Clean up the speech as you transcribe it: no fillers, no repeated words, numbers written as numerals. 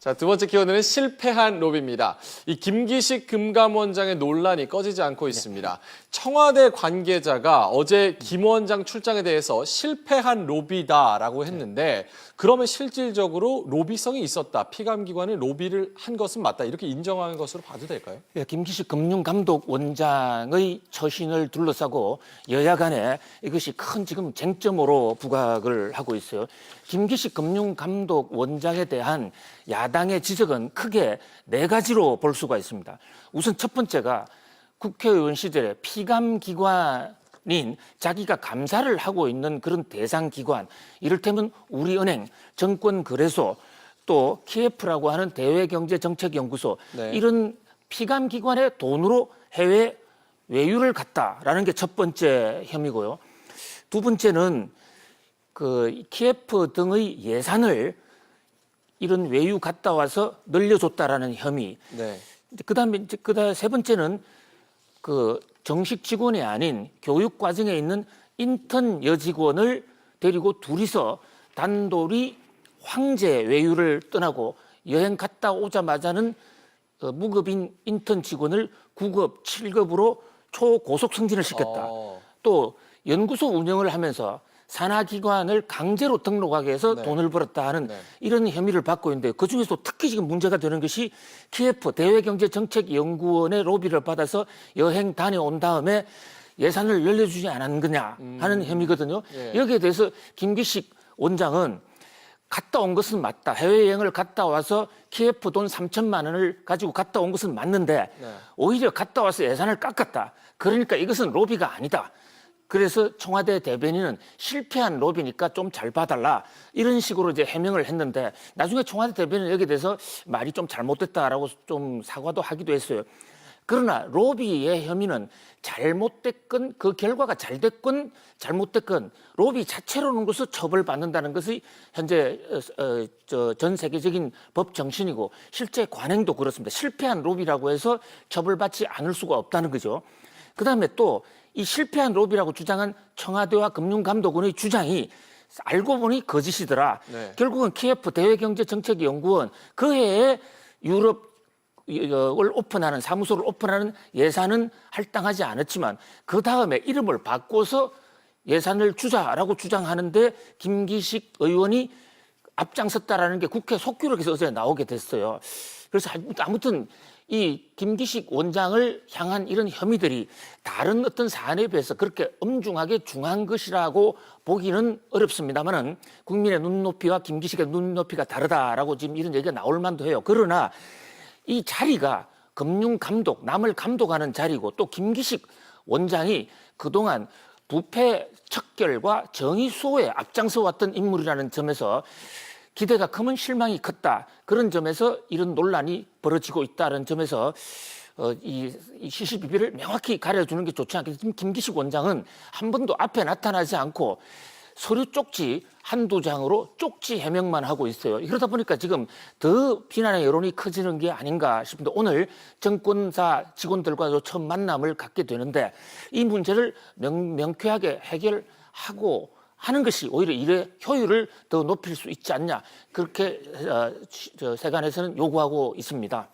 자, 두 번째 키워드는 실패한 로비입니다. 이 김기식 금감원장의 논란이 꺼지지 않고 있습니다. 청와대 관계자가 어제 김 원장 출장에 대해서 실패한 로비다라고 했는데 그러면 실질적으로 로비성이 있었다. 피감기관이 로비를 한 것은 맞다. 이렇게 인정한 것으로 봐도 될까요? 예, 김기식 금융감독원장의 처신을 둘러싸고 여야 간에 이것이 큰 지금 쟁점으로 부각을 하고 있어요. 김기식 금융감독원장에 대한 야당의 지적은 크게 네 가지로 볼 수가 있습니다. 우선 첫 번째가 국회의원 시절에 피감기관인 자기가 감사를 하고 있는 그런 대상기관, 이를테면 우리은행, 정권거래소, 또 KF라고 하는 대외경제정책연구소, 네. 이런 피감기관의 돈으로 해외 외유를 갔다라는 게 첫 번째 혐의고요. 두 번째는 그 KF 등의 예산을 이런 외유 갔다 와서 늘려줬다라는 혐의. 네. 그다음에 세 번째는 그 정식 직원이 아닌 교육 과정에 있는 인턴 여직원을 데리고 둘이서 단돌이 황제 외유를 떠나고 여행 갔다 오자마자는 무급인 인턴 직원을 9급, 7급으로 초고속 승진을 시켰다. 또 연구소 운영을 하면서 산하기관을 강제로 등록하게 해서 네. 돈을 벌었다 하는 이런 혐의를 받고 있는데 그중에서 특히 지금 문제가 되는 것이 KF 대외경제정책연구원의 로비를 받아서 여행 다녀온 다음에 예산을 늘려주지 않았느냐 하는 혐의거든요. 예. 여기에 대해서 김기식 원장은 갔다 온 것은 맞다. 해외여행을 갔다 와서 KF 돈 3천만 원을 가지고 갔다 온 것은 맞는데 오히려 갔다 와서 예산을 깎았다. 그러니까 이것은 로비가 아니다. 그래서 청와대 대변인은 실패한 로비니까 좀 잘 봐달라 이런 식으로 이제 해명을 했는데 나중에 청와대 대변인은 여기에 대해서 말이 좀 잘못됐다라고 좀 사과도 하기도 했어요. 그러나 로비의 혐의는 잘못됐건 그 결과가 잘 됐건 잘못됐건 로비 자체로는로서 처벌받는다는 것이 현재 전 세계적인 법 정신이고 실제 관행도 그렇습니다. 실패한 로비라고 해서 처벌받지 않을 수가 없다는 거죠. 그다음에 또 이 실패한 로비라고 주장한 청와대와 금융감독원의 주장이 알고 보니 거짓이더라. 네. 결국은 KF 대외경제정책연구원 그 해에 유럽 을 오픈하는 사무소를 오픈하는 예산은 할당하지 않았지만 그 다음에 이름을 바꿔서 예산을 주자라고 주장하는데 김기식 의원이 앞장섰다라는 게 국회 속기록에서 어제 나오게 됐어요. 그래서 아무튼 이 김기식 원장을 향한 이런 혐의들이 다른 어떤 사안에 비해서 그렇게 엄중하게 중한 것이라고 보기는 어렵습니다만은 국민의 눈높이와 김기식의 눈높이가 다르다라고 지금 이런 얘기가 나올 만도 해요. 그러나 이 자리가 금융감독, 남을 감독하는 자리고 또 김기식 원장이 그동안 부패 척결과 정의 수호에 앞장서 왔던 인물이라는 점에서 기대가 크면 실망이 컸다. 그런 점에서 이런 논란이 벌어지고 있다는 점에서 이 시시비비를 명확히 가려주는 게 좋지 않겠습니까? 김기식 원장은 한 번도 앞에 나타나지 않고 서류 쪽지 한두 장으로 쪽지 해명만 하고 있어요. 그러다 보니까 지금 더 비난의 여론이 커지는 게 아닌가 싶은데 오늘 정권사 직원들과도 처음 만남을 갖게 되는데 이 문제를 명쾌하게 해결하고 하는 것이 오히려 일의 효율을 더 높일 수 있지 않냐 그렇게 세간에서는 요구하고 있습니다.